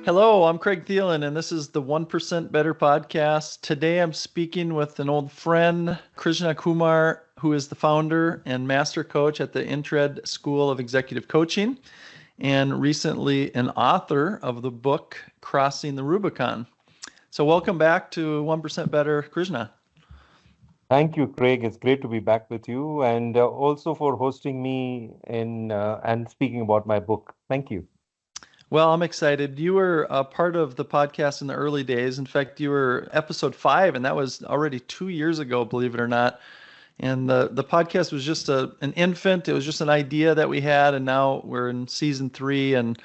Hello, I'm Craig Thielen, and this is the 1% Better podcast. Today I'm speaking with an old friend, Krishna Kumar, who is the founder and master coach at the Intrad School of Executive Coaching, and recently an author of the book Crossing the Rubicon. So welcome back to 1% Better, Krishna. Thank you, Craig. It's great to be back with you, and also for hosting me in and speaking about my book. Thank you. Well, I'm excited. You were a part of the podcast in the early days. In fact, you were episode 5, and that was already 2 years ago, believe it or not. And the podcast was just an infant. It was just an idea that we had, and now we're in season 3, and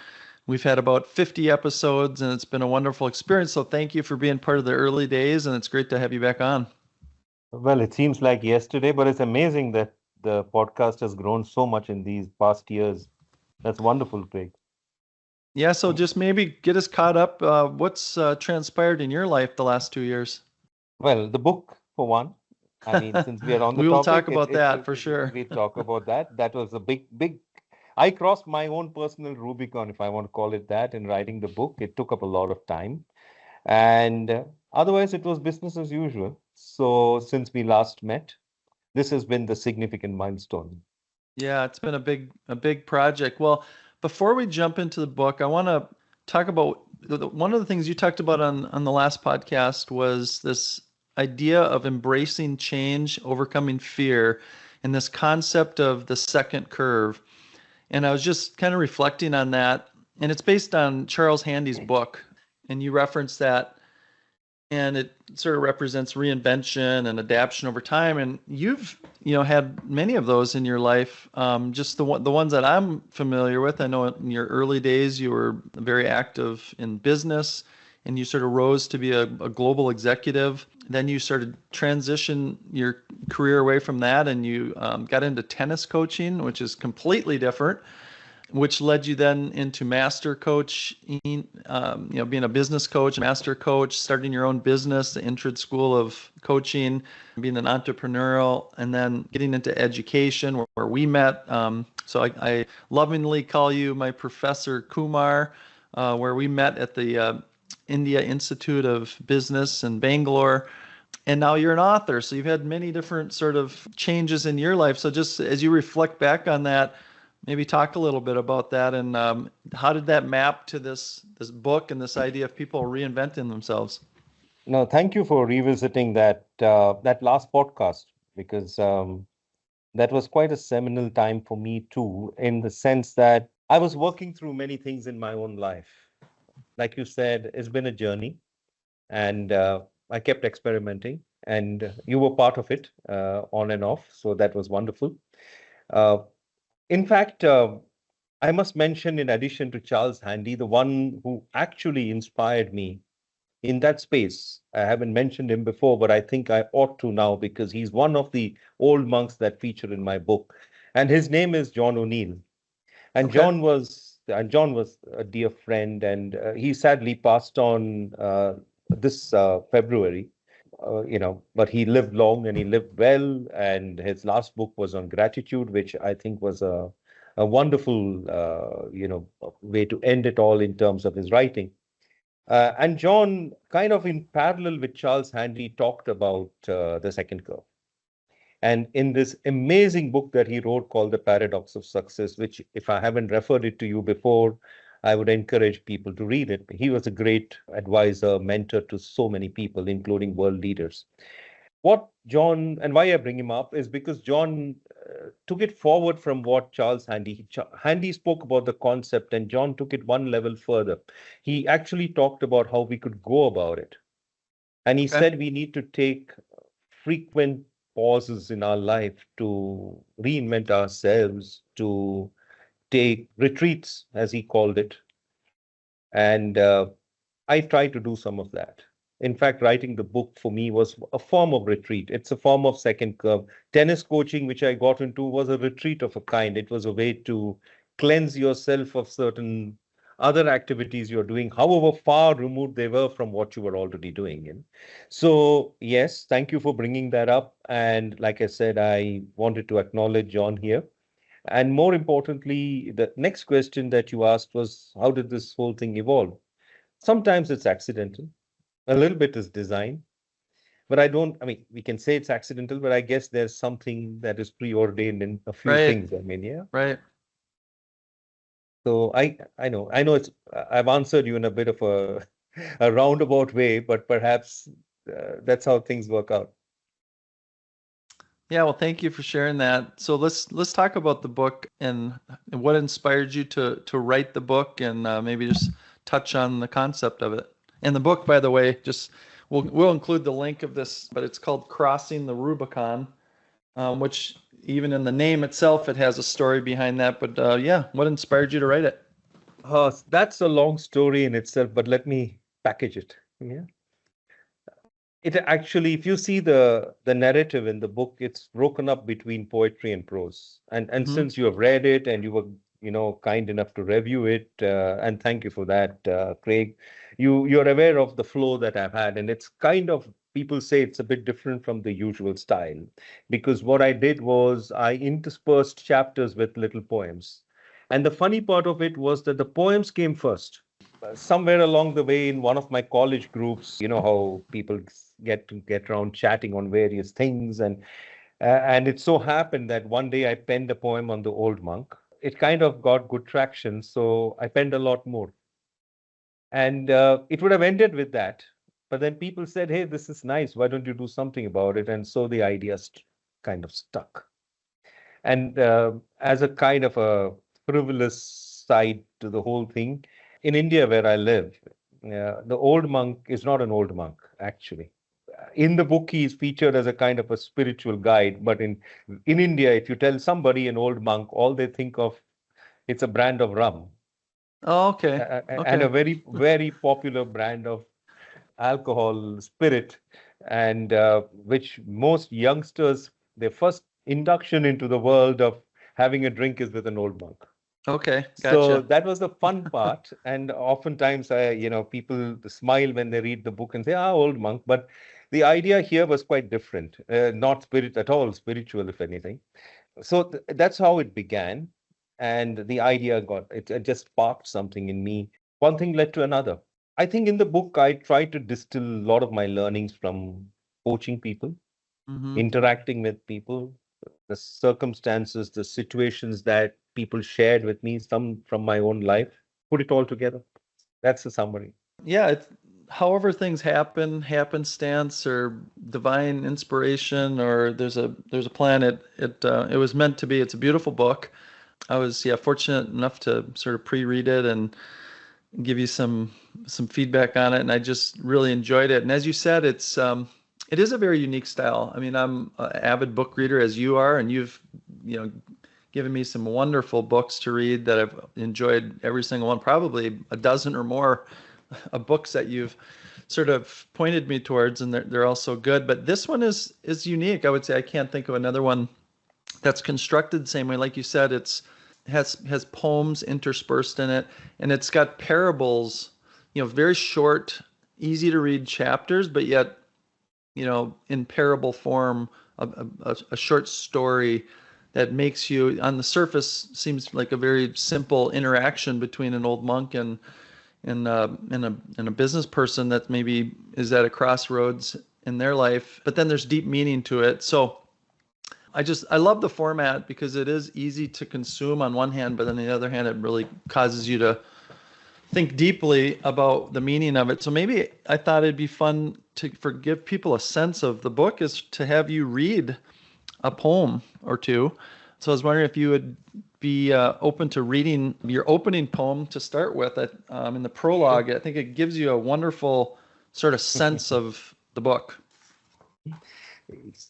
we've had about 50 episodes, and it's been a wonderful experience. So thank you for being part of the early days, and it's great to have you back on. Well, it seems like yesterday, but it's amazing that the podcast has grown so much in these past years. That's wonderful, Craig. Yeah, so just maybe get us caught up. What's transpired in your life the last 2 years? Well, the book, for one. I mean, since we are on the We will topic, talk about that for sure. we'll talk about that. That was a big. I crossed my own personal Rubicon, if I want to call it that, in writing the book. It took up a lot of time. And otherwise, it was business as usual. So since we last met, this has been the significant milestone. Yeah, it's been a big project. Well, before we jump into the book, I want to talk about one of the things you talked about on the last podcast was this idea of embracing change, overcoming fear, and this concept of the second curve. And I was just kind of reflecting on that, and it's based on Charles Handy's book, and you referenced that, and it sort of represents reinvention and adaptation over time. And you've had many of those in your life. Just the ones that I'm familiar with. I know in your early days you were very active in business, and you sort of rose to be a global executive. Then you started transition your career away from that, and you got into tennis coaching, which is completely different, which led you then into master coach, being a business coach, master coach, starting your own business, the Intrad School of Coaching, being an entrepreneurial, and then getting into education where we met. So I lovingly call you my Professor Kumar, where we met at the India Institute of Business in Bangalore. And now you're an author. So you've had many different sort of changes in your life. So just as you reflect back on that, maybe talk a little bit about that, and how did that map to this book and this idea of people reinventing themselves? No, thank you for revisiting that last podcast, because that was quite a seminal time for me too, in the sense that I was working through many things in my own life. Like you said, it's been a journey, and I kept experimenting, and you were part of it, on and off. So that was wonderful. Uh, In fact, I must mention, in addition to Charles Handy, the one who actually inspired me in that space. I haven't mentioned him before, but I think I ought to now, because he's one of the old monks that feature in my book. And his name is John O'Neill. And Okay. John was a dear friend, and he sadly passed on this February. But he lived long and he lived well, and his last book was on gratitude, which I think was a wonderful, way to end it all in terms of his writing. And John, kind of in parallel with Charles Handy, talked about the second curve. And in this amazing book that he wrote called The Paradox of Success, which, if I haven't referred it to you before, I would encourage people to read it. He was a great advisor, mentor to so many people, including world leaders. What John, and why I bring him up, is because John took it forward from what Charles Handy spoke about the concept, and John took it one level further. He actually talked about how we could go about it. And he said we need to take frequent pauses in our life to reinvent ourselves, to take retreats, as he called it. And I try to do some of that. In fact, writing the book for me was a form of retreat. It's a form of second curve. Tennis coaching, which I got into, was a retreat of a kind. It was a way to cleanse yourself of certain other activities you're doing, however far removed they were from what you were already doing. So, yes, thank you for bringing that up. And like I said, I wanted to acknowledge John here. And more importantly, the next question that you asked was, how did this whole thing evolve? Sometimes it's accidental. A little bit is design. But I mean, we can say it's accidental, but I guess there's something that is preordained in a few Right, things. I mean, yeah. right. So I know I've answered you in a bit of a roundabout way, but perhaps that's how things work out. Yeah, well, thank you for sharing that. So let's talk about the book and what inspired you to write the book, and maybe just touch on the concept of it. And the book, by the way, just we'll include the link of this, but it's called Crossing the Rubicon, which even in the name itself, it has a story behind that. But yeah, what inspired you to write it? That's a long story in itself, but let me package it. Yeah. It actually, if you see the narrative in the book, it's broken up between poetry and prose. And Hmm. since you have read it and you were, kind enough to review it, and thank you for that, Craig. You're aware of the flow that I've had, and it's kind of people say it's a bit different from the usual style, because what I did was I interspersed chapters with little poems. And the funny part of it was that the poems came first. Somewhere along the way in one of my college groups, you know how people get around chatting on various things, and it so happened that one day I penned a poem on the old monk. It kind of got good traction, so I penned a lot more, and it would have ended with that. But then people said, "Hey, this is nice. Why don't you do something about it?" And so the idea kind of stuck. And as a kind of a frivolous side to the whole thing, in India, where I live, the old monk is not an old monk, actually. In the book, he is featured as a kind of a spiritual guide. But in India, if you tell somebody an old monk, all they think of it's a brand of rum, Oh, okay, and okay, a very, very popular brand of alcohol, spirit, and which most youngsters, their first induction into the world of having a drink is with an old monk. okay, So gotcha. that was the fun part. And oftentimes, people smile when they read the book and say, ah, old monk. But the idea here was quite different, not spirit at all, spiritual, if anything. So that's how it began. And the idea it just sparked something in me. One thing led to another. I think in the book, I try to distill a lot of my learnings from coaching people, Hmm. interacting with people, the circumstances, the situations that people shared with me, some from my own life, put it all together. That's the summary. Yeah, however things happen, happenstance or divine inspiration, or there's a plan. It was meant to be. It's a beautiful book. I was, yeah, fortunate enough to sort of pre-read it and give you some feedback on it, and I just really enjoyed it. And as you said, it is a very unique style. I mean, I'm an avid book reader as you are, and you've, you know, given me some wonderful books to read that I've enjoyed every single one, probably a dozen or more of books that you've sort of pointed me towards, and they're all so good. But this one is unique. I would say I can't think of another one that's constructed the same way. Like you said, has poems interspersed in it, and it's got parables, very short, easy to read chapters, but yet, in parable form, a short story that makes you, on the surface, seems like a very simple interaction between an old monk and a business person that maybe is at a crossroads in their life, but then there's deep meaning to it. So I love the format because it is easy to consume on one hand, but on the other hand, it really causes you to think deeply about the meaning of it. So maybe I thought it'd be fun to give people a sense of the book is to have you read a poem or two. So I was wondering if you would be open to reading your opening poem to start with. In the Sure. prologue, I think it gives you a wonderful sort of sense of the book.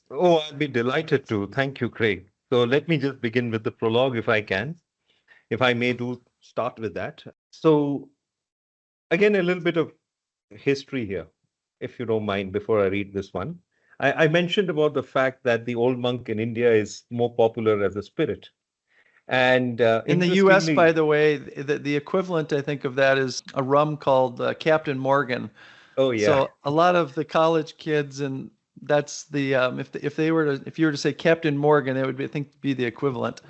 Oh, I'd be delighted to. Thank you, Craig. So let me just begin with the prologue if I can, if I may do start with that. So again, a little bit of history here, if you don't mind, before I read this one. I mentioned about the fact that the old monk in India is more popular as a spirit. And In the U.S., interestingly, by the way, the equivalent, I think, of that is a rum called Captain Morgan. oh yeah, So a lot of the college kids, and that's if you were to say Captain Morgan, it would be, I think, be the equivalent.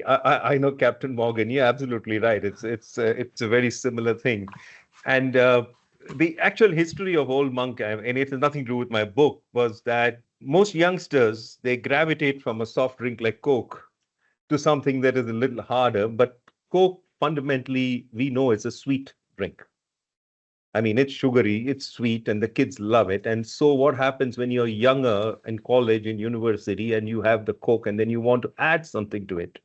I know Captain Morgan. You're absolutely right. It's a very similar thing. And the actual history of Old Monk, and it has nothing to do with my book, was that most youngsters, they gravitate from a soft drink like Coke to something that is a little harder. But Coke, fundamentally, we know is a sweet drink. I mean, it's sugary, it's sweet, and the kids love it. And so, what happens when you're younger in college, in university, and you have the Coke, and then you want to add something to it?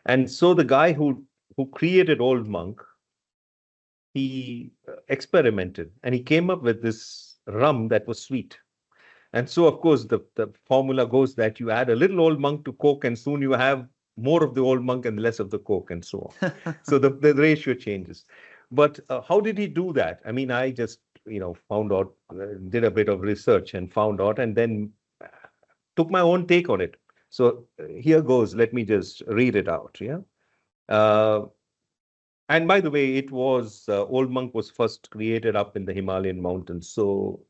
And so, the guy who created Old Monk, he experimented, and he came up with this rum that was sweet. And so, of course, the formula goes that you add a little Old Monk to Coke, and soon you have more of the Old Monk and less of the Coke, and so on. So the ratio changes. But how did he do that? I mean, I just, found out, did a bit of research and found out, and then took my own take on it. So here goes. Let me just read it out. Yeah. Uh, and by the way, it was Old Monk was first created up in the Himalayan mountains. So,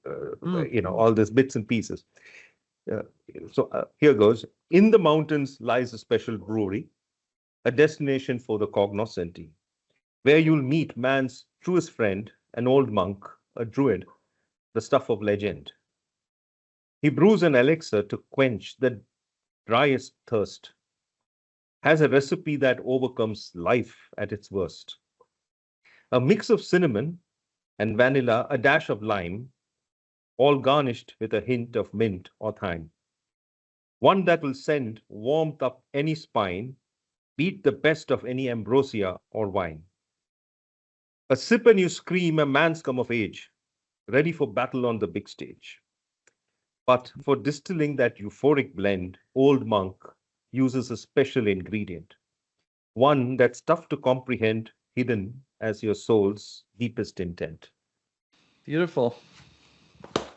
all these bits and pieces. Uh, so here goes. In the mountains lies a special brewery, a destination for the cognoscenti, where you'll meet man's truest friend, an old monk, a druid, the stuff of legend. He brews an elixir to quench the driest thirst, has a recipe that overcomes life at its worst. A mix of cinnamon and vanilla, a dash of lime, all garnished with a hint of mint or thyme. One that will send warmth up any spine, beat the best of any ambrosia or wine. A sip and you scream, a man's come of age, ready for battle on the big stage. But for distilling that euphoric blend, Old Monk uses a special ingredient, one that's tough to comprehend, hidden as your soul's deepest intent. Beautiful.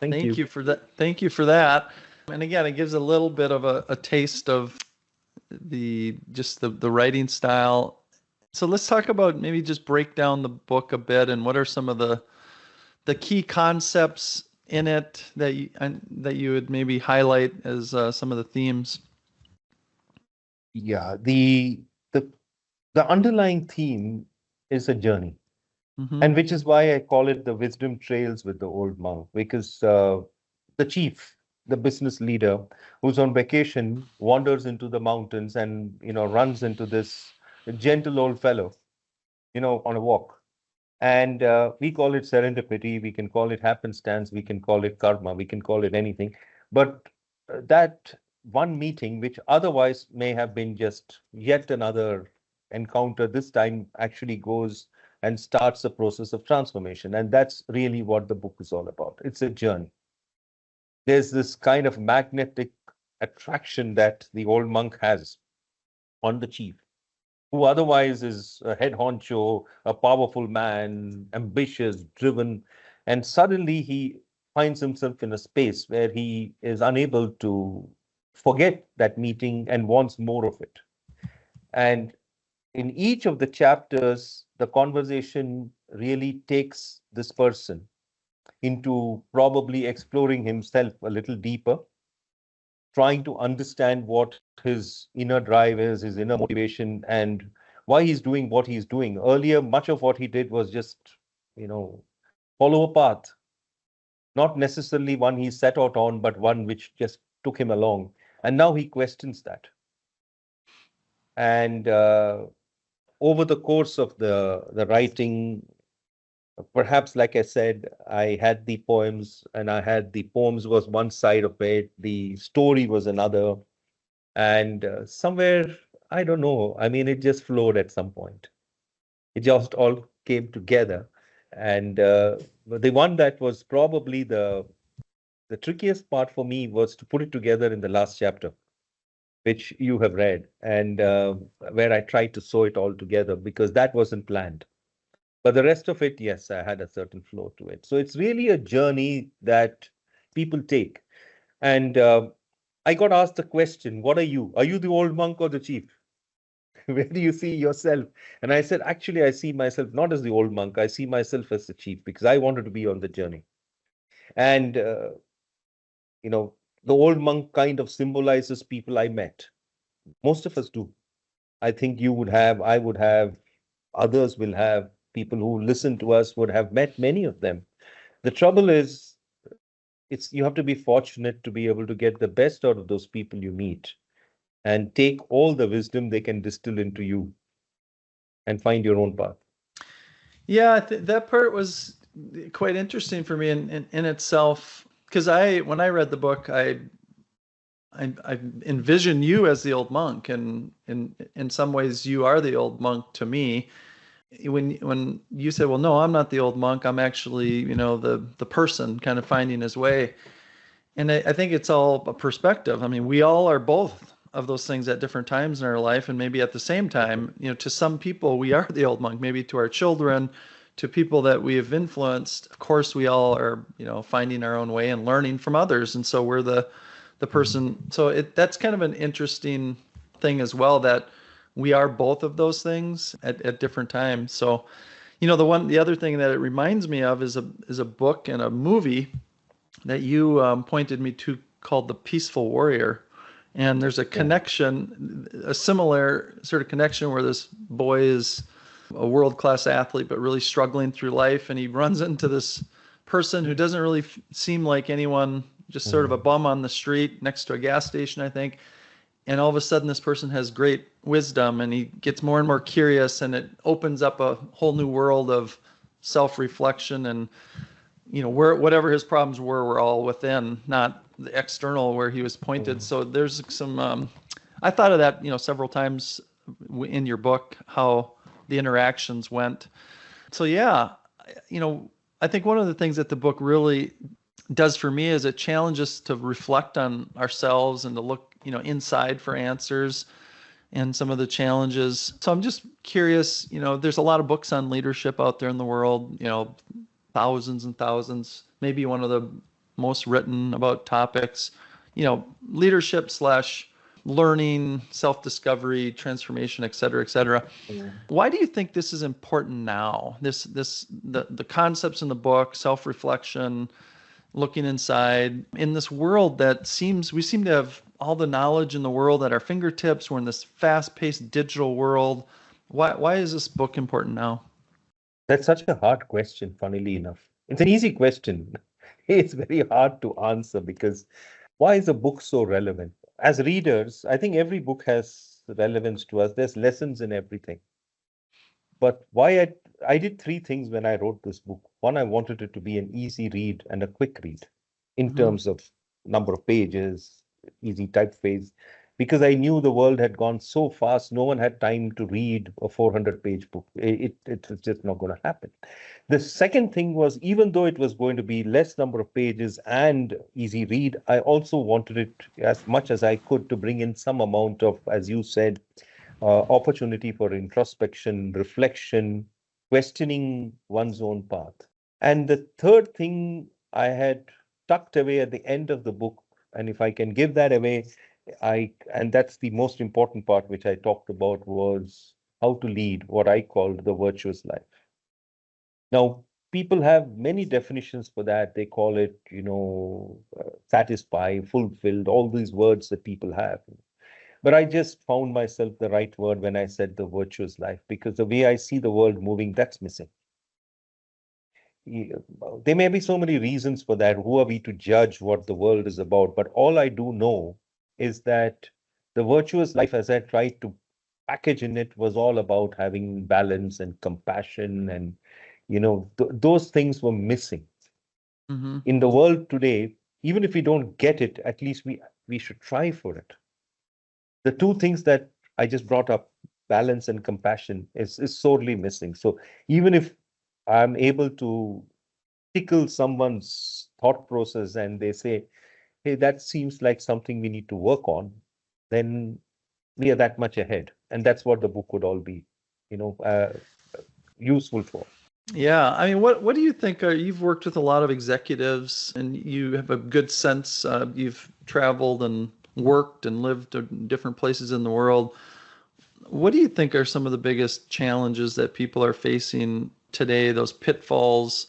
Thank Thank you. you for that. Thank you for that. And again, it gives a little bit of a taste of the writing style. So let's talk about, maybe just break down the book a bit, and what are some of the key concepts in it that you would maybe highlight as some of the themes. Yeah, the the underlying theme is a journey, Mm-hmm. and which is why I call it the wisdom trails with the old monk, because the chief, the business leader who's on vacation, wanders into the mountains and runs into this gentle old fellow, on a walk. And we call it serendipity, we can call it happenstance, we can call it karma, we can call it anything. But that one meeting, which otherwise may have been just yet another encounter, this time actually goes and starts the process of transformation. And that's really what the book is all about. It's a journey. There's this kind of magnetic attraction that the old monk has on the chief, who otherwise is a head honcho, a powerful man, ambitious, driven, and suddenly he finds himself in a space where he is unable to forget that meeting and wants more of it. And in each of the chapters, the conversation really takes this person into probably exploring himself a little deeper, trying to understand what his inner drive is, his inner motivation, and why he's doing what he's doing. Earlier, much of what he did was just, follow a path, not necessarily one he set out on, but one which just took him along. And now he questions that. And over the course of the writing, perhaps, like I said, I had the poems, and I had the poems was one side of it, the story was another. And somewhere, I don't know, I mean, it just flowed at some point. It just all came together. And the one that was probably the trickiest part for me was to put it together in the last chapter, which you have read, and where I tried to sew it all together, because that wasn't planned. But the rest of it, yes, I had a certain flow to it. So it's really a journey that people take. And I got asked the question, what are you? Are you the old monk or the chief? Where do you see yourself? And I said, actually, I see myself not as the old monk. I see myself as the chief, because I wanted to be on the journey. And, you know, the old monk kind of symbolizes people I met. Most of us do. I think you would have, I would have, others will have People who listen to us would have met many of them. The trouble is, you have to be fortunate to be able to get the best out of those people you meet and take all the wisdom they can distill into you and find your own path. Yeah, that part was quite interesting for me in itself, because when I read the book, I envision you as the old monk, and in some ways you are the old monk to me. When you said, well, no, I'm not the old monk, I'm actually, the person kind of finding his way. And I think it's all a perspective. I mean, we all are both of those things at different times in our life, and maybe at the same time, to some people we are the old monk, maybe to our children, to people that we have influenced. Of course, we all are, finding our own way and learning from others, and so we're the person. So that's kind of an interesting thing as well, that we are both of those things at different times. So, the other thing that it reminds me of is a book and a movie that you pointed me to, called The Peaceful Warrior. And there's a connection, a similar sort of connection, where this boy is a world-class athlete, but really struggling through life. And he runs into this person who doesn't really seem like anyone, just sort of a bum on the street next to a gas station, I think. And all of a sudden, this person has great wisdom, and he gets more and more curious, and it opens up a whole new world of self-reflection. And whatever his problems were all within, not the external where he was pointed. So there's some, I thought of that, several times in your book, how the interactions went. So yeah, I think one of the things that the book really does for me is it challenges us to reflect on ourselves and to look, inside for answers and some of the challenges. So I'm just curious, there's a lot of books on leadership out there in the world, thousands and thousands, maybe one of the most written about topics, leadership / learning, self-discovery, transformation, et cetera, et cetera. Yeah. Why do you think this is important now? The concepts in the book, self-reflection, looking inside, in this world that we seem to have all the knowledge in the world at our fingertips. We're in this fast-paced digital world. Why is this book important now? That's such a hard question, funnily enough. It's an easy question. It's very hard to answer, because why is a book so relevant? As readers, I think every book has relevance to us. There's lessons in everything. But why I did three things when I wrote this book. One, I wanted it to be an easy read and a quick read in terms of number of pages, easy typeface, because I knew the world had gone so fast, no one had time to read a 400-page book. It was just not going to happen. The second thing was, even though it was going to be less number of pages and easy read, I also wanted it, as much as I could, to bring in some amount of, as you said, opportunity for introspection, reflection, questioning one's own path. And the third thing I had tucked away at the end of the book, and if I can give that away, and that's the most important part, which I talked about, was how to lead what I called the virtuous life. Now, people have many definitions for that. They call it, satisfy, fulfilled, all these words that people have. But I just found myself the right word when I said the virtuous life, because the way I see the world moving, that's missing. There may be so many reasons for that. Who are we to judge what the world is about? But all I do know is that the virtuous life, as I tried to package in it, was all about having balance and compassion, and those things were missing. In the world today. Even if we don't get it, at least we should try for it. The two things that I just brought up, balance and compassion, is sorely missing. So even if I'm able to tickle someone's thought process and they say, hey, that seems like something we need to work on, then we are that much ahead. And that's what the book would all be, useful for. Yeah. I mean, what do you think? You've worked with a lot of executives and you have a good sense. You've traveled and worked and lived in different places in the world. What do you think are some of the biggest challenges that people are facing today, those pitfalls?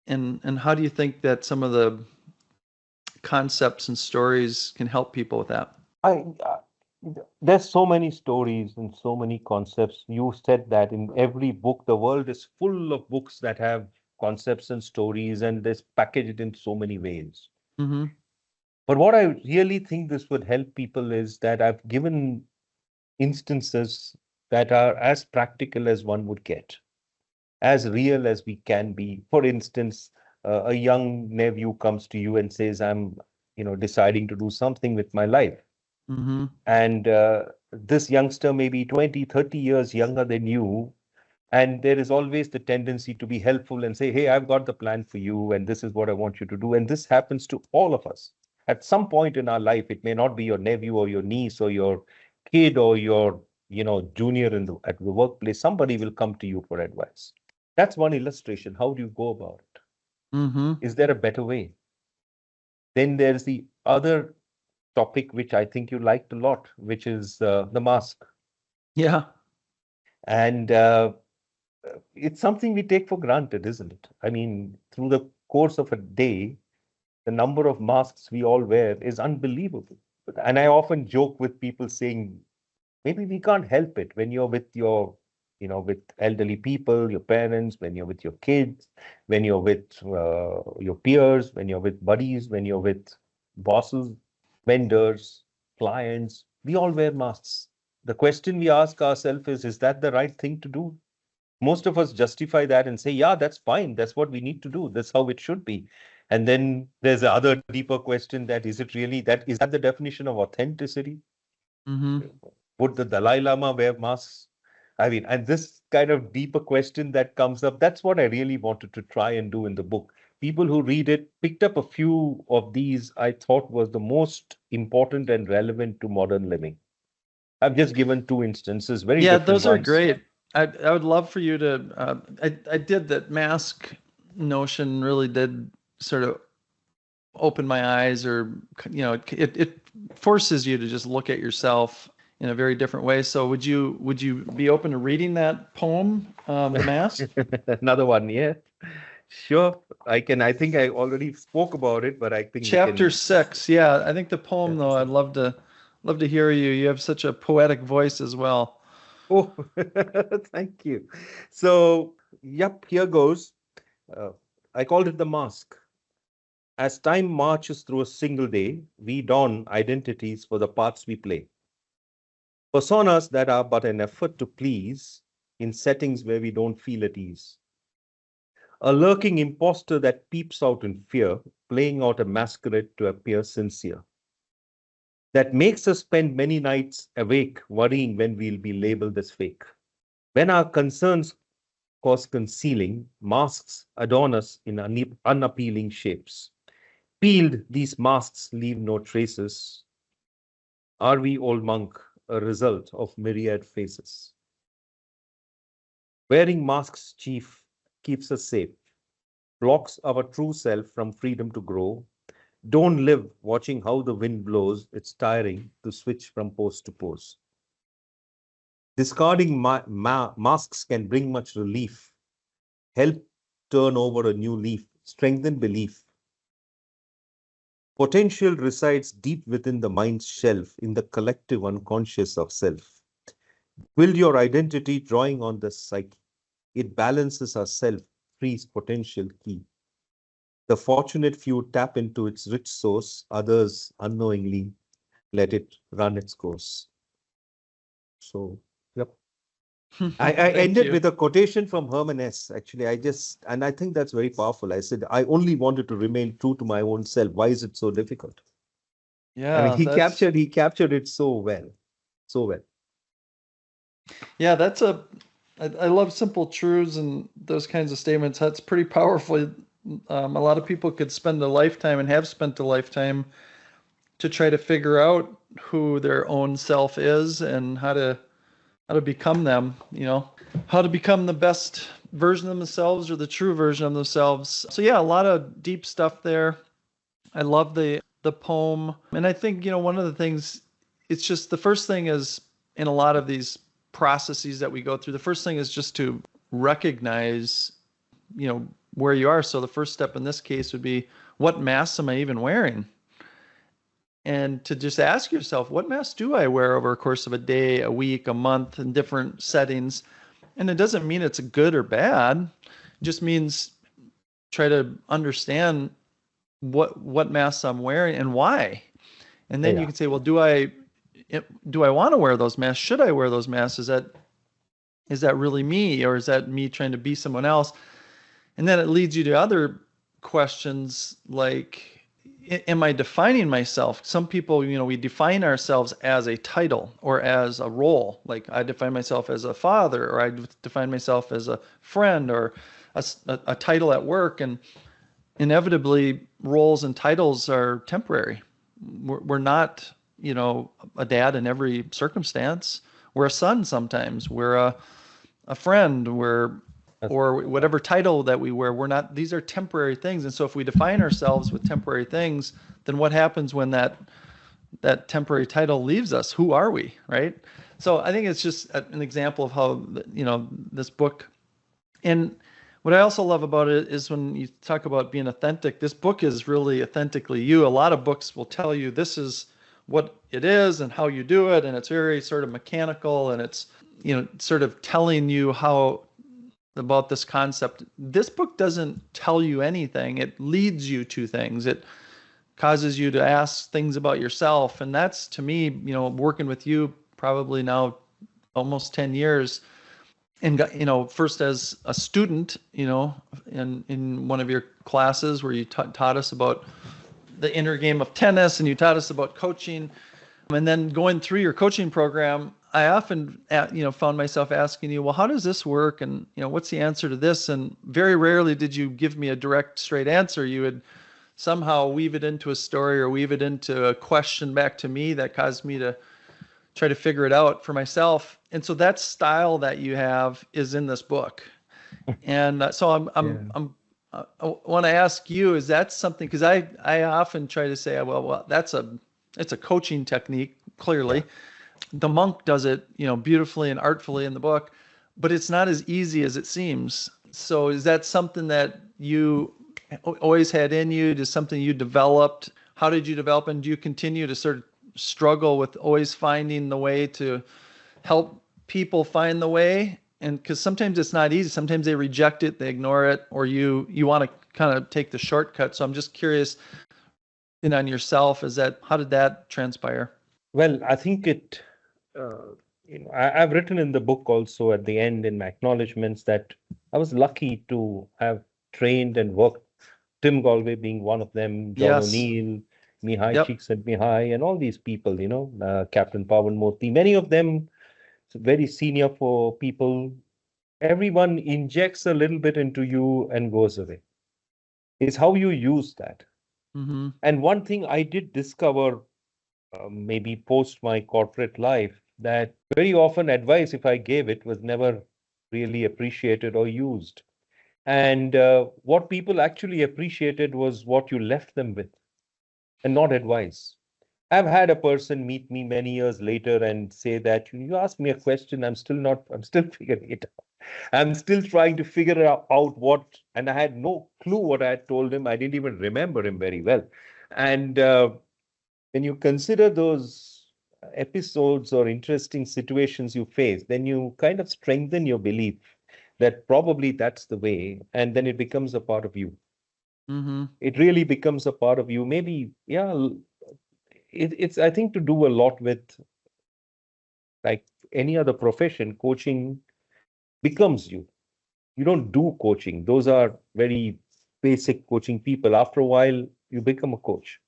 And how do you think that some of the concepts and stories can help people with that? There's so many stories and so many concepts. You said that in every book, the world is full of books that have concepts and stories, and this packaged in so many ways. Mm-hmm. But what I really think this would help people is that I've given instances that are as practical as one would get, as real as we can be. For instance, a young nephew comes to you and says, I'm, deciding to do something with my life. Mm-hmm. And this youngster may be 20, 30 years younger than you. And there is always the tendency to be helpful and say, hey, I've got the plan for you, and this is what I want you to do. And this happens to all of us. At some point in our life, it may not be your nephew or your niece or your kid or your, junior at the workplace. Somebody will come to you for advice. That's one illustration. How do you go about it? Mm-hmm. Is there a better way? Then there's the other topic, which I think you liked a lot, which is the mask. Yeah. And it's something we take for granted, isn't it? I mean, through the course of a day, the number of masks we all wear is unbelievable. And I often joke with people saying, maybe we can't help it when you're with with elderly people, your parents, when you're with your kids, when you're with your peers, when you're with buddies, when you're with bosses, vendors, clients, we all wear masks. The question we ask ourselves is that the right thing to do? Most of us justify that and say, yeah, that's fine. That's what we need to do. That's how it should be. And then there's the other deeper question, that is it really that is that the definition of authenticity? Mm-hmm. Would the Dalai Lama wear masks? I mean, and this kind of deeper question that comes up, that's what I really wanted to try and do in the book. People who read it picked up a few of these I thought was the most important and relevant to modern living. I've just given two instances, very Yeah, different those are ones. great. I would love for you to. I did that mask notion really did sort of open my eyes, or it forces you to just look at yourself in a very different way. So would you be open to reading that poem, The Mask? Another one, yeah. Sure. I can. I think I already spoke about it, but I think we Chapter can. 6. Yeah, I think the poem though, I'd love to hear you. You have such a poetic voice as well. Oh, thank you. So, yep, here goes. Uh, I called it the mask. As time marches through a single day, we don identities for the parts we play. Personas that are but an effort to please in settings where we don't feel at ease. A lurking impostor that peeps out in fear, playing out a masquerade to appear sincere. That makes us spend many nights awake, worrying when we'll be labeled as fake. When our concerns cause concealing, masks adorn us in unappealing shapes. Peeled, these masks leave no traces. Are we, old monk, a result of myriad faces? Wearing masks, chief, keeps us safe, blocks our true self from freedom to grow. Don't live watching how the wind blows. It's tiring to switch from pose to pose. Discarding masks can bring much relief, help turn over a new leaf, strengthen belief. Potential resides deep within the mind's shelf, in the collective unconscious of self. Build your identity drawing on the psyche. It balances our self, frees potential key. The fortunate few tap into its rich source, others unknowingly let it run its course. So, yep. I Thank ended you. with a quotation from Herman S. Actually, and I think that's very powerful. I said, I only wanted to remain true to my own self. Why is it so difficult? I mean, Yeah, he captured it so well, so well. that's I love simple truths and those kinds of statements. That's pretty powerful. A lot of people could spend a lifetime and have spent a lifetime to try to figure out who their own self is and how to become them, how to become the best version of themselves or the true version of themselves. So yeah, a lot of deep stuff there. I love the poem. And I think, one of the things, it's just the first thing is, in a lot of these processes that we go through, the first thing is just to recognize, where you are. So the first step in this case would be, what mask am I even wearing? and to just ask yourself, what mask do I wear over a course of a day, a week, a month, in different settings? And it doesn't mean it's good or bad. It just means try to understand what masks I'm wearing and why. And then you Yeah. can say, well, do I want to wear those masks? Should I wear those masks? Is that really me, or is that me trying to be someone else? And then it leads you to other questions like, am I defining myself? Some people, we define ourselves as a title or as a role. Like I define myself as a father, or I define myself as a friend, or a title at work. And inevitably, roles and titles are temporary. We're not, a dad in every circumstance. We're a son sometimes. We're a friend. Or whatever title that we wear. We're not, these are temporary things. And so if we define ourselves with temporary things, then what happens when that temporary title leaves us? Who are we, right? So I think it's just an example of how, this book. And what I also love about it is when you talk about being authentic, this book is really authentically you. A lot of books will tell you this is what it is and how you do it. And it's very sort of mechanical, and it's, sort of telling you how about this concept. This book doesn't tell you anything. It leads you to things. It causes you to ask things about yourself. And that's, to me, working with you probably now almost 10 years, and first as a student, in one of your classes where you taught us about the inner game of tennis, and you taught us about coaching, and then going through your coaching program, I often found myself asking you, well, how does this work, and what's the answer to this? And very rarely did you give me a direct, straight answer. You would somehow weave it into a story, or weave it into a question back to me that caused me to try to figure it out for myself. And so that style that you have is in this book. And so I want to ask you, is that something, because I often try to say, well, it's a coaching technique, clearly. Yeah. The monk does it, beautifully and artfully in the book, but it's not as easy as it seems. So is that something that you always had in you? Is something you developed? How did you develop? And do you continue to sort of struggle with always finding the way to help people find the way? And because sometimes it's not easy. Sometimes they reject it, they ignore it, or you want to kind of take the shortcut. So I'm just curious, on yourself, how did that transpire? Well, I think I've written in the book also at the end in my acknowledgements that I was lucky to have trained and worked, Tim Galway being one of them, John Yes. O'Neill, Mihai Csikszentmihalyi, and all these people, Captain Pawan Murthy, many of them very senior for people. Everyone injects a little bit into you and goes away. It's how you use that. Mm-hmm. And one thing I did discover, maybe post my corporate life, that very often advice, if I gave it, was never really appreciated or used. And what people actually appreciated was what you left them with, and not advice. I've had a person meet me many years later and say that you asked me a question, I'm still figuring it out. I'm still trying to figure out what, and I had no clue what I had told him. I didn't even remember him very well. And when you consider those episodes or interesting situations you face, then you kind of strengthen your belief that probably that's the way, and then it becomes a part of you. Mm-hmm. It really becomes a part of you. Maybe, yeah, it's I think to do a lot with, like any other profession, coaching becomes you. You don't do coaching. Those are very basic coaching people. After a while, you become a coach,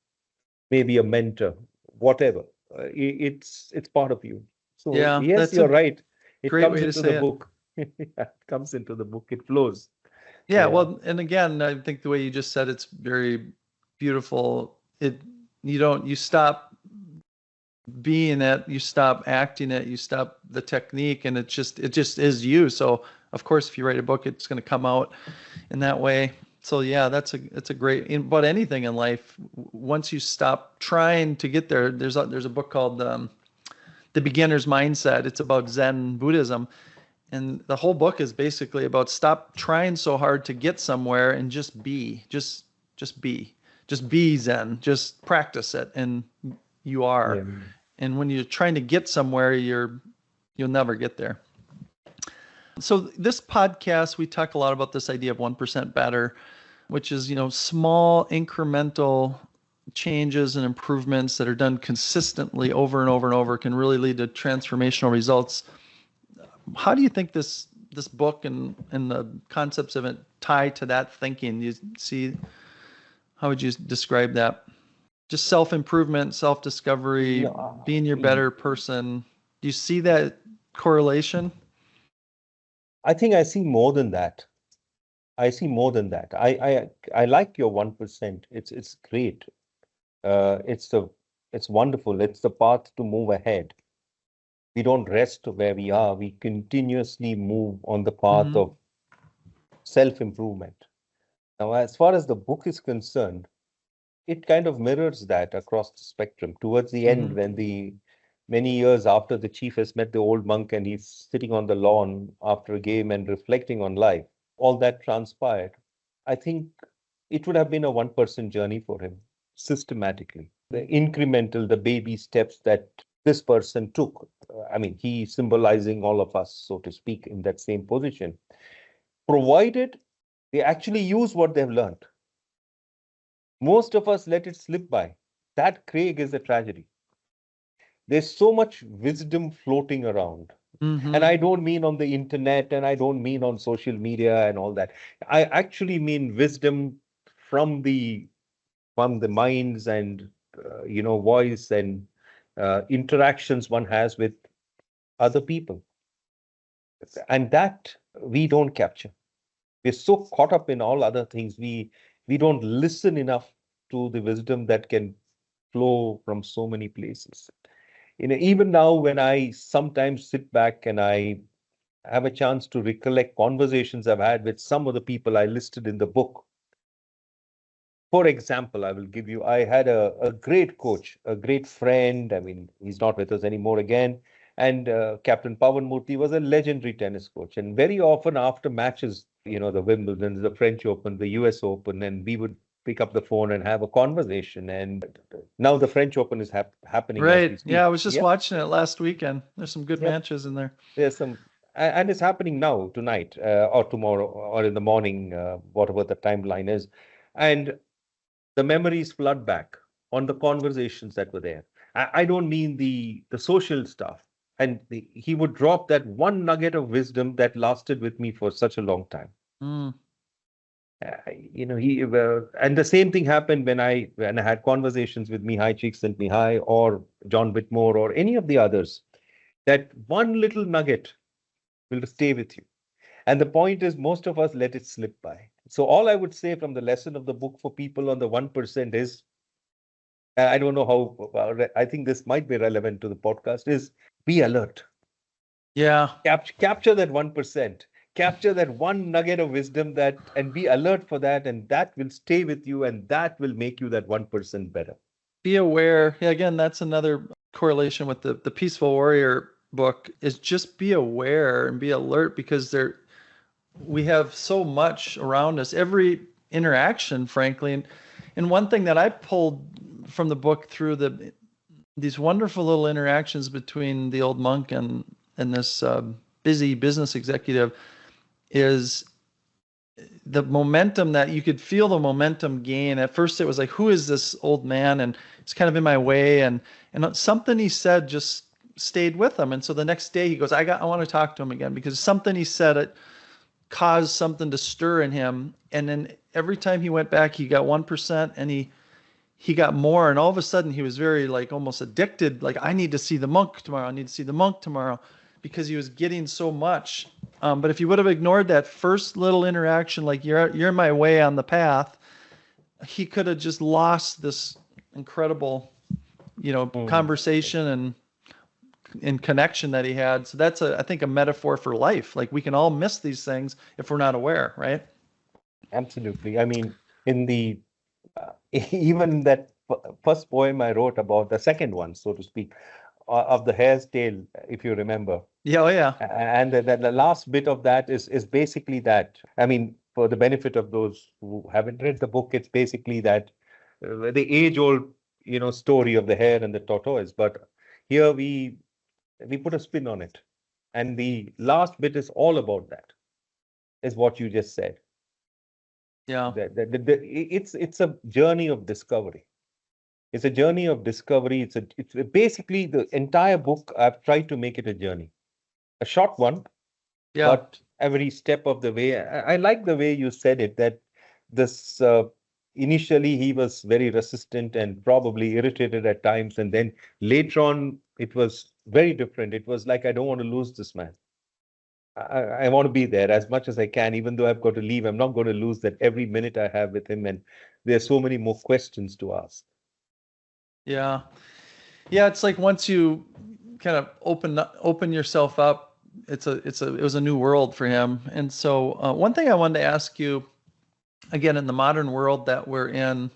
maybe a mentor, whatever. It's part of you. So yeah, yes, you're right. It comes into the book. It comes into the book. It flows. Yeah, well, and again, I think the way you just said it's very beautiful. You stop being it, you stop acting it, you stop the technique, and it just is you. So of course, if you write a book, it's going to come out in that way. So yeah, it's a great, but anything in life, once you stop trying to get there, there's a book called The Beginner's Mindset. It's about Zen Buddhism. And the whole book is basically about stop trying so hard to get somewhere and just be, just be Zen, just practice it. And you are. Yeah. And when you're trying to get somewhere, you'll never get there. So this podcast, we talk a lot about this idea of 1% better, which is, small incremental changes and improvements that are done consistently over and over and over can really lead to transformational results. How do you think this book and the concepts of it tie to that thinking? You see, how would you describe that? Just self-improvement, self-discovery, being your better person. Do you see that correlation? I think I see more than that. I like your 1%. It's great. It's wonderful. It's the path to move ahead. We don't rest where we are. We continuously move on the path of self-improvement. Now, as far as the book is concerned, it kind of mirrors that across the spectrum. Towards the end, when many years after the chief has met the old monk and he's sitting on the lawn after a game and reflecting on life, all that transpired. I think it would have been a 1% journey for him systematically. The incremental, the baby steps that this person took. He symbolizing all of us, so to speak, in that same position, provided they actually use what they've learned. Most of us let it slip by. That, Craig, is a tragedy. There's so much wisdom floating around. And I don't mean on the internet, and I don't mean on social media and all that. I actually mean wisdom from the minds and voice and interactions one has with other people, and that we don't capture. We're so caught up in all other things. We don't listen enough to the wisdom that can flow from so many places. Even now, when I sometimes sit back and I have a chance to recollect conversations I've had with some of the people I listed in the book. For example, I had a great coach, a great friend. He's not with us anymore again. And Captain Pawan Murthy was a legendary tennis coach. And very often after matches, the Wimbledon, the French Open, the US Open, and we would pick up the phone and have a conversation. And now the French Open is happening as we Right. speak. Yeah, I was just watching it last weekend. There's some good matches in there. There's some, and it's happening now, tonight, or tomorrow, or in the morning, whatever the timeline is. And the memories flood back on the conversations that were there. I don't mean the social stuff. And he would drop that one nugget of wisdom that lasted with me for such a long time. And the same thing happened when I had conversations with Mihai Csikszentmihalyi or John Whitmore or any of the others. That one little nugget will stay with you. And the point is, most of us let it slip by. So all I would say from the lesson of the book for people on the 1% is, I don't know how, I think this might be relevant to the podcast, is be alert. Yeah. Capture that 1%. Capture that one nugget of wisdom and be alert for that. And that will stay with you, and that will make you that 1% better. Be aware. Yeah, again, that's another correlation with the Peaceful Warrior book, is just be aware and be alert, because we have so much around us, every interaction, frankly. And one thing that I pulled from the book through these wonderful little interactions between the old monk and this busy business executive is the momentum that you could feel, the momentum gain. At first it was like, who is this old man? And it's kind of in my way. And something he said just stayed with him. And so the next day he goes, I want to talk to him again, because something he said, it caused something to stir in him. And then every time he went back, he got 1%, and he got more. And all of a sudden he was very almost addicted. Like, I need to see the monk tomorrow. I need to see the monk tomorrow, because he was getting so much. But if you would have ignored that first little interaction, like, you're in my way on the path, he could have just lost this incredible, conversation and connection that he had. So that's I think a metaphor for life. Like, we can all miss these things if we're not aware, right? Absolutely. In the even that first poem I wrote about, the second one, so to speak, of the hare's tail, if you remember. Yeah, oh yeah. And the last bit of that is basically that. For the benefit of those who haven't read the book, it's basically that the age-old story of the hare and the tortoise, but here we put a spin on it. And the last bit is all about that, is what you just said. Yeah. It's a journey of discovery. It's a journey of discovery. It's basically the entire book. I've tried to make it a journey, a short one, Yeah. but every step of the way. I like the way you said it, that this initially he was very resistant and probably irritated at times, and then later on it was very different. It was like, I don't want to lose this man. I want to be there as much as I can, even though I've got to leave. I'm not going to lose that every minute I have with him, and there's so many more questions to ask. Yeah. Yeah, it's like once you kind of open yourself up, it was a new world for him. And so one thing I wanted to ask you, again, in the modern world that we're in,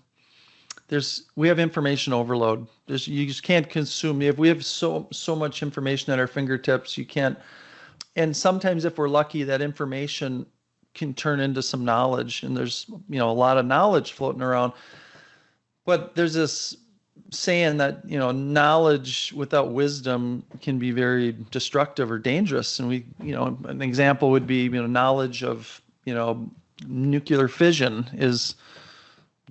we have information overload. You just can't consume. We have so much information at our fingertips. You can't. And sometimes, if we're lucky, that information can turn into some knowledge. And there's a lot of knowledge floating around. But there's this saying that knowledge without wisdom can be very destructive or dangerous. And an example would be knowledge of nuclear fission is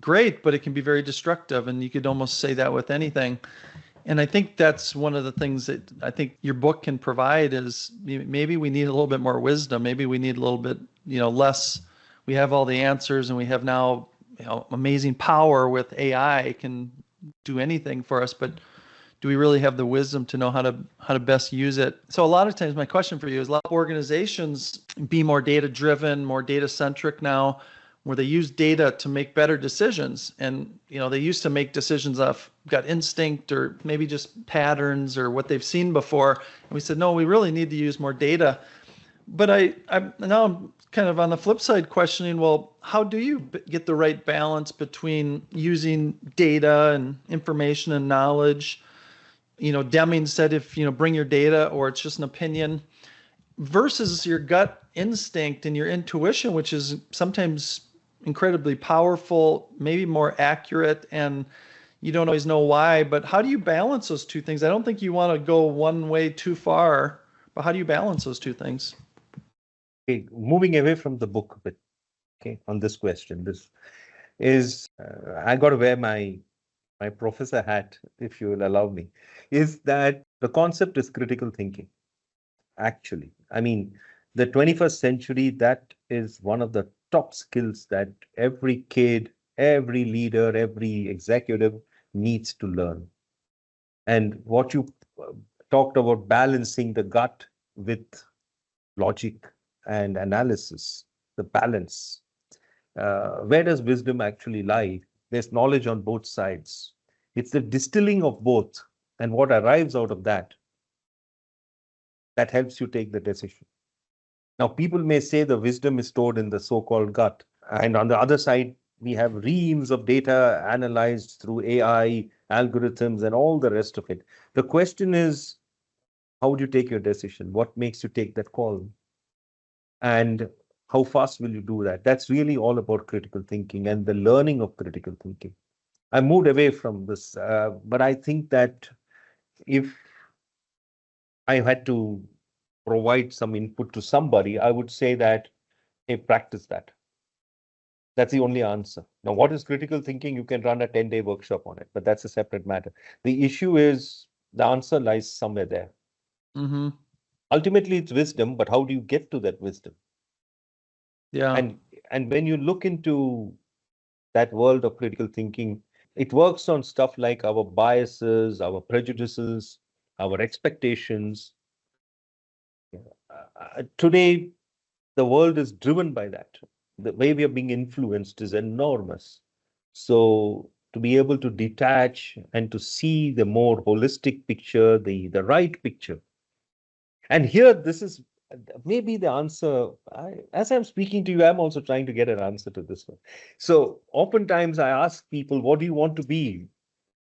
great, but it can be very destructive, and you could almost say that with anything. And I think that's one of the things that I think your book can provide is maybe we need a little bit more wisdom. Maybe we need a little bit less. We have all the answers, and we have now amazing power with AI can do anything for us, but do we really have the wisdom to know how to best use it? So a lot of times my question for you is, a lot of organizations be more data driven, more data centric now, where they use data to make better decisions. And they used to make decisions off gut instinct or maybe just patterns or what they've seen before. And we said, no, we really need to use more data. But I'm now kind of on the flip side questioning, well, how do you get the right balance between using data and information and knowledge? Deming said, if bring your data or it's just an opinion, versus your gut instinct and your intuition, which is sometimes incredibly powerful, maybe more accurate, and you don't always know why. But how do you balance those two things? I don't think you want to go one way too far, but how do you balance those two things? Okay, moving away from the book a bit, okay, on this question, this is, I got to wear my professor hat, if you will allow me, is that the concept is critical thinking. Actually, I mean, the 21st century, that is one of the top skills that every kid, every leader, every executive needs to learn. And what you talked about, balancing the gut with logic and analysis, the balance. Where does wisdom actually lie? There's knowledge on both sides. It's the distilling of both, and what arrives out of that helps you take the decision. Now, people may say the wisdom is stored in the so-called gut. And on the other side, we have reams of data analyzed through AI, algorithms, and all the rest of it. The question is, how would you take your decision? What makes you take that call? And how fast will you do that? That's really all about critical thinking and the learning of critical thinking. I moved away from this, but I think that if I had to provide some input to somebody, I would say that, hey, practice that. That's the only answer. Now, what is critical thinking? You can run a 10-day workshop on it, but that's a separate matter. The issue is the answer lies somewhere there. Mm-hmm. Ultimately, it's wisdom, but how do you get to that wisdom? Yeah. And when you look into that world of critical thinking, it works on stuff like our biases, our prejudices, our expectations. Today, the world is driven by that. The way we are being influenced is enormous. So to be able to detach and to see the more holistic picture, the right picture. And here, this is maybe the answer. As I'm speaking to you, I'm also trying to get an answer to this one. So oftentimes I ask people, what do you want to be?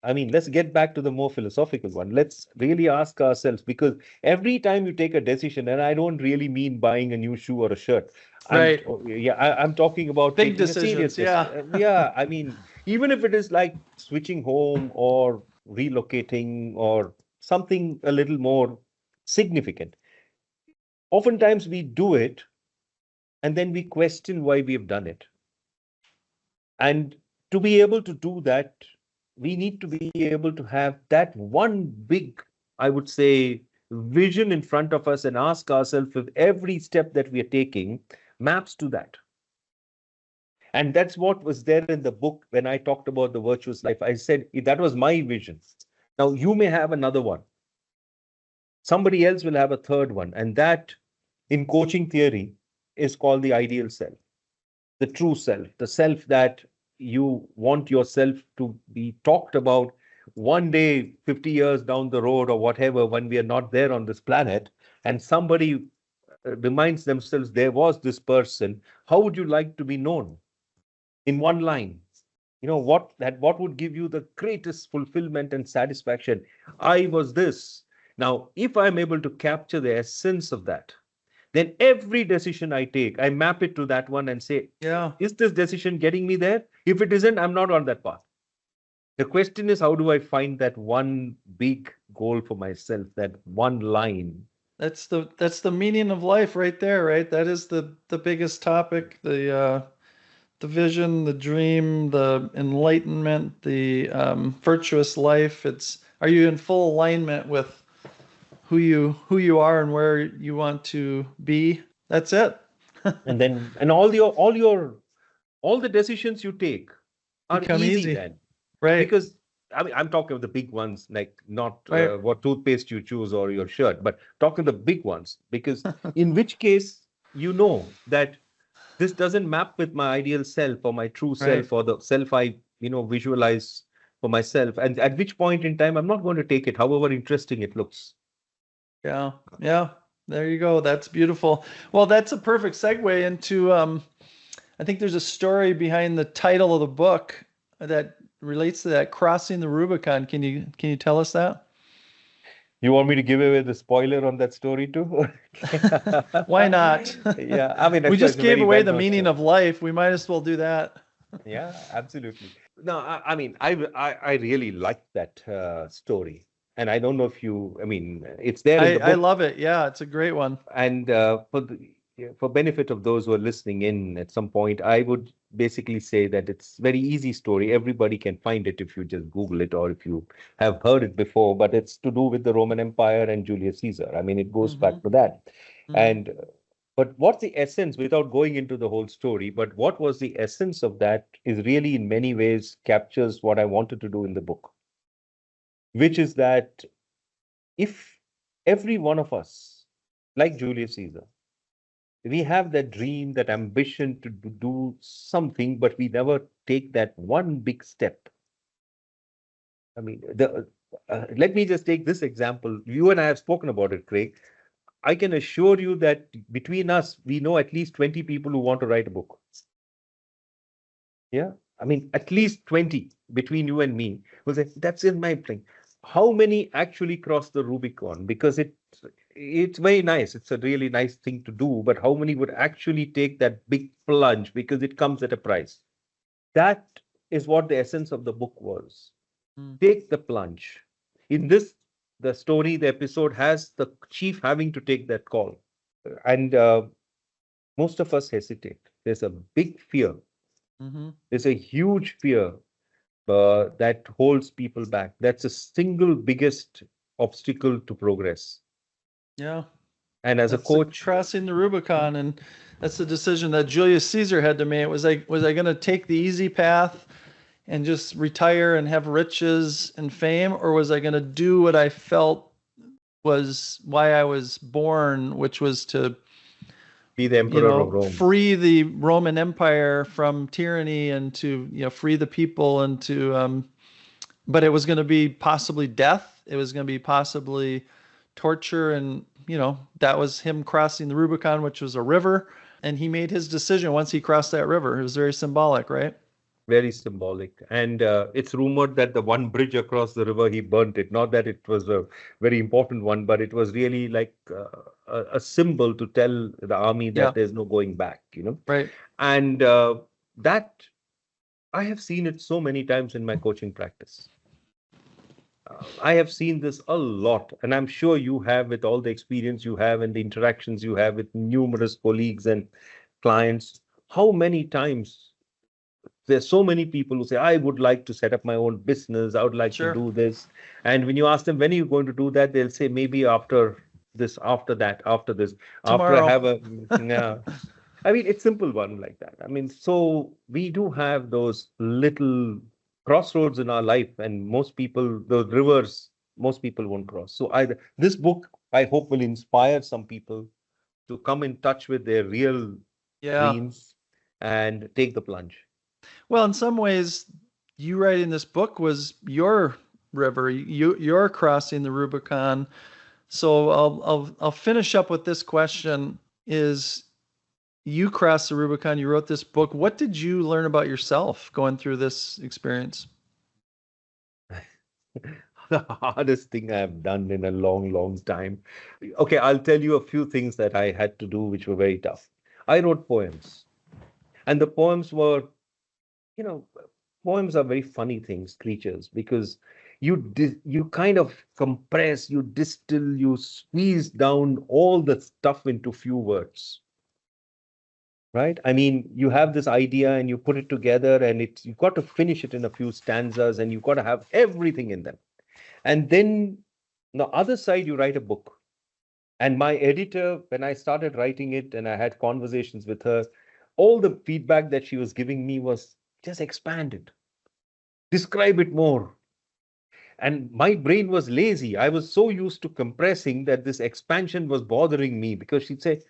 I mean, let's get back to the more philosophical one. Let's really ask ourselves, because every time you take a decision, and I don't really mean buying a new shoe or a shirt. Right. I'm talking about Big taking a serious decisions. Yeah. decision. Yeah, I mean, even if it is like switching home or relocating or something a little more significant, oftentimes we do it and then we question why we have done it. And to be able to do that, we need to be able to have that one big, I would say, vision in front of us and ask ourselves if every step that we are taking maps to that. And that's what was there in the book when I talked about the virtuous life. I said that was my vision. Now, you may have another one. Somebody else will have a third one. And that, in coaching theory, is called the ideal self, the true self, the self that you want yourself to be talked about one day, 50 years down the road or whatever, when we are not there on this planet, and somebody reminds themselves there was this person. How would you like to be known? In one line, what would give you the greatest fulfillment and satisfaction? I was this. Now, if I'm able to capture the essence of that, then every decision I take, I map it to that one and say, Yeah. is this decision getting me there? If it isn't, I'm not on that path. The question is, how do I find that one big goal for myself, that one line? That's the meaning of life right there, right? That is the biggest topic, the vision, the dream, the enlightenment, the virtuous life. Are you in full alignment with who you are and where you want to be? That's it. And then, and all the decisions you take are Become easy easy. then. Right. Because I mean, I'm talking of the big ones, like not Right. what toothpaste you choose or your shirt, but talking the big ones. Because in which case, you know that this doesn't map with my ideal self or my true Right. self or the self I, visualize for myself. And at which point in time, I'm not going to take it, however interesting it looks. Yeah. Yeah. There you go. That's beautiful. Well, that's a perfect segue into I think there's a story behind the title of the book that relates to that, Crossing the Rubicon. Can you tell us that? You want me to give away the spoiler on that story too? Why not? Yeah, I mean, We it's just a gave very away the well-known meaning story. of life. We might as well do that. Yeah, absolutely. No, I mean, I really like that story, and I don't know if you, I mean, it's there in the I book, love it. Yeah, it's a great one. and for benefit of those who are listening in at some point, I would basically say that it's very easy story. Everybody can find it if you just Google it or if you have heard it before. But it's to do with the Roman Empire and Julius Caesar. I mean, it goes Mm-hmm. back to that, Mm-hmm. and but what's the essence, without going into the whole story, but what was the essence of that is really in many ways captures what I wanted to do in the book, which is that if every one of us, like Julius Caesar, we have that dream, that ambition to do something, but we never take that one big step. I mean, let me just take this example. You and I have spoken about it, Craig. I can assure you that between us, we know at least 20 people who want to write a book. Yeah. I mean, at least 20 between you and me will say, that's in my plan. How many actually cross the Rubicon? Because it's very nice. It's a really nice thing to do. But how many would actually take that big plunge because it comes at a price? That is what the essence of the book was. Mm. Take the plunge. In this, the story, the episode has the chief having to take that call. And most of us hesitate. There's a big fear. Mm-hmm. There's a huge fear that holds people back. That's the single biggest obstacle to progress. Yeah. And as a That's the coach, crossing the Rubicon, and that's the decision that Julius Caesar had to make. Was I going to take the easy path and just retire and have riches and fame, or was I going to do what I felt was why I was born, which was to, be the emperor of Rome. free the Roman Empire from tyranny and to, free the people and to, but it was going to be possibly death. It was going to be possibly torture. And, that was him crossing the Rubicon, which was a river. And he made his decision once he crossed that river. It was very symbolic, right? Very symbolic. And it's rumored that the one bridge across the river, he burnt it. Not that it was a very important one, but it was really like a symbol to tell the army Yeah, that there's no going back, you know. right. And that I have seen it so many times in my coaching practice. I have seen this a lot, and I'm sure you have with all the experience you have and the interactions you have with numerous colleagues and clients. How many times there's so many people who say, I would like to set up my own business, I would like to Sure. do this. And when you ask them, when are you going to do that? They'll say, maybe after this, after that, after this, after I Tomorrow. have a, yeah. I mean, it's simple one like that. I mean, so we do have those little crossroads in our life, and most people, the rivers, most people won't cross. So this book, I hope, will inspire some people to come in touch with their real Yeah. dreams and take the plunge. Well, in some ways, you writing this book was your river. You're crossing the Rubicon. So I'll finish up with this question: Is you crossed the Rubicon? You wrote this book. What did you learn about yourself going through this experience? The hardest thing I've done in a long, long time. Okay, I'll tell you a few things that I had to do which were very tough. I wrote poems, and the poems were, you know, poems are very funny things, creatures, because you kind of compress, you distill, you squeeze down all the stuff into few words. Right? I mean, you have this idea and you put it together, and you've got to finish it in a few stanzas, and you've got to have everything in them. And then the other side, you write a book. And my editor, when I started writing it and I had conversations with her, all the feedback that she was giving me was just expand it, describe it more. And my brain was lazy. I was so used to compressing that this expansion was bothering me, because she'd say,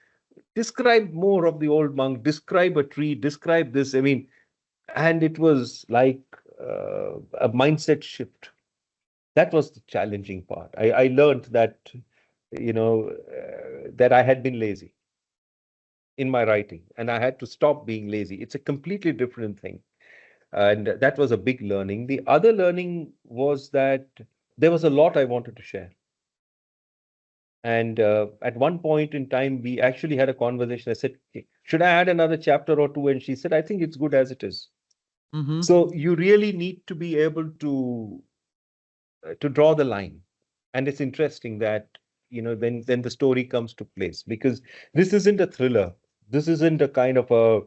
describe more of the old monk, describe a tree, describe this. I mean, and it was like a mindset shift. That was the challenging part. I learned that, that I had been lazy in my writing, and I had to stop being lazy. It's a completely different thing. And that was a big learning. The other learning was that there was a lot I wanted to share. And at one point in time, we actually had a conversation. I said, "Okay, should I add another chapter or two?" And she said, I think it's good as it is. Mm-hmm. So you really need to be able to draw the line. And it's interesting that, then the story comes to place, because this isn't a thriller. This isn't a kind of a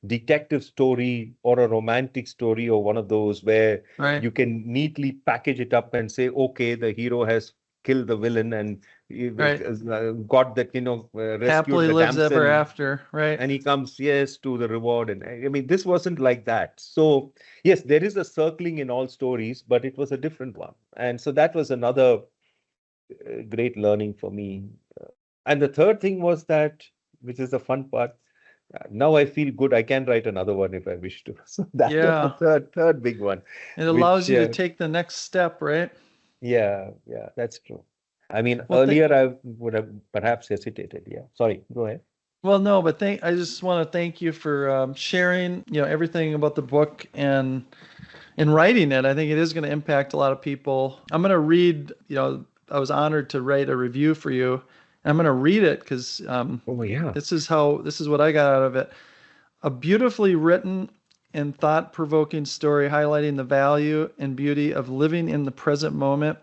detective story or a romantic story, or one of those where Right. you can neatly package it up and say, okay, the hero has killed the villain and Right. got that, rescued Happily the lives ever damsel, after. Right. and he comes, yes, to the reward. And I mean, this wasn't like that. So yes, there is a circling in all stories, but it was a different one. And so that was another great learning for me. And the third thing was that, which is the fun part, now I feel good. I can write another one if I wish to. So that was the Yeah. third big one, It allows which, you to take the next step, right? yeah, that's true. I mean, Well, earlier I would have perhaps hesitated. Yeah. Sorry, go ahead. well, no, but I just want to thank you for sharing, everything about the book and writing it. I think it is going to impact a lot of people. I'm going to read, I was honored to write a review for you. And I'm going to read it because Oh, yeah. this is what I got out of it. A beautifully written and thought-provoking story highlighting the value and beauty of living in the present moment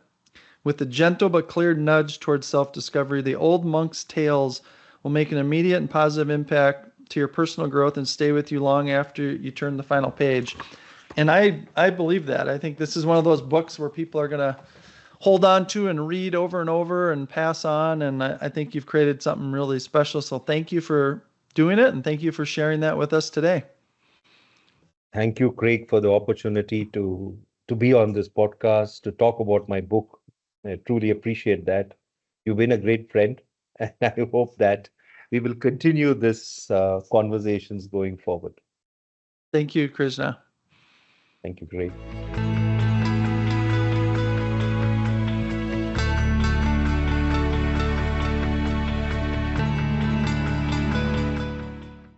with a gentle but clear nudge towards self-discovery. The old monk's tales will make an immediate and positive impact to your personal growth and stay with you long after you turn the final page. And I believe that. I think this is one of those books where people are going to hold on to and read over and over and pass on. And I think you've created something really special. So thank you for doing it. And thank you for sharing that with us today. Thank you, Craig, for the opportunity to be on this podcast, to talk about my book. I truly appreciate that. You've been a great friend, and I hope that we will continue this conversations going forward. Thank you, Krishna. Thank you, Craig.